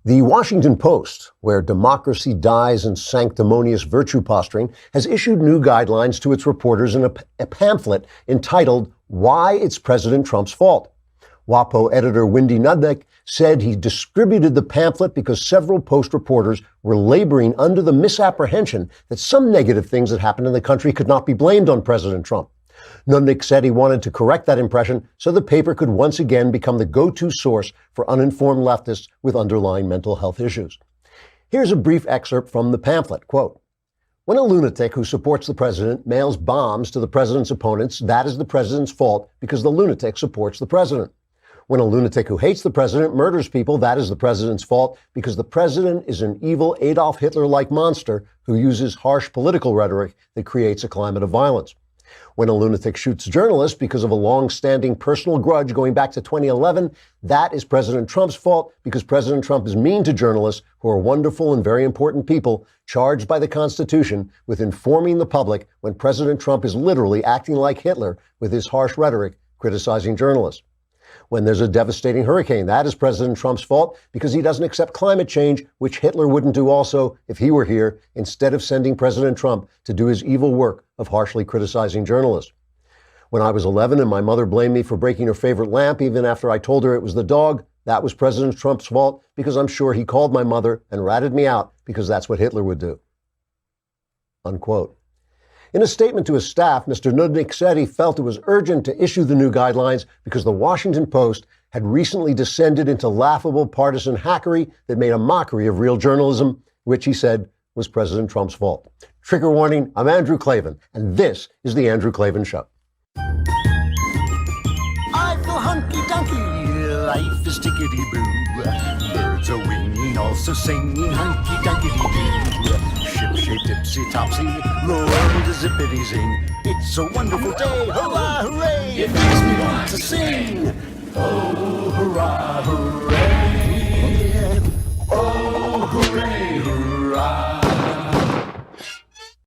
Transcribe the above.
The Washington Post, where democracy dies in sanctimonious virtue posturing, has issued new guidelines to its reporters in a pamphlet entitled Why It's President Trump's Fault. WAPO editor Wendy Nudnik said he distributed the pamphlet because several Post reporters were laboring under the misapprehension that some negative things that happened in the country could not be blamed on President Trump. Nudnik said he wanted to correct that impression so the paper could once again become the go-to source for uninformed leftists with underlying mental health issues. Here's a brief excerpt from the pamphlet. Quote, "When a lunatic who supports the president mails bombs to the president's opponents, that is the president's fault because the lunatic supports the president. When a lunatic who hates the president murders people, that is the president's fault because the president is an evil Adolf Hitler-like monster who uses harsh political rhetoric that creates a climate of violence. When a lunatic shoots journalists because of a long-standing personal grudge going back to 2011, that is President Trump's fault because President Trump is mean to journalists who are wonderful and very important people charged by the Constitution with informing the public when President Trump is literally acting like Hitler with his harsh rhetoric criticizing journalists. When there's a devastating hurricane, that is President Trump's fault because he doesn't accept climate change, which Hitler wouldn't do also if he were here, instead of sending President Trump to do his evil work of harshly criticizing journalists. When I was 11 and my mother blamed me for breaking her favorite lamp even after I told her it was the dog, that was President Trump's fault because I'm sure he called my mother and ratted me out because that's what Hitler would do." Unquote. In a statement to his staff, Mr. Nudnik said he felt it was urgent to issue the new guidelines because the Washington Post had recently descended into laughable partisan hackery that made a mockery of real journalism, which he said was President Trump's fault. Trigger warning, I'm Andrew Klavan, and this is The Andrew Klavan Show. I feel hunky-dunky, life is tickety-boo. Birds are winging, also singing hunky-dunky-doo. Ship-shape, tipsy-topsy, the world is zippity-zing. It's a wonderful day, hurrah, hooray! It makes me want to sing. Oh, hurrah, hooray!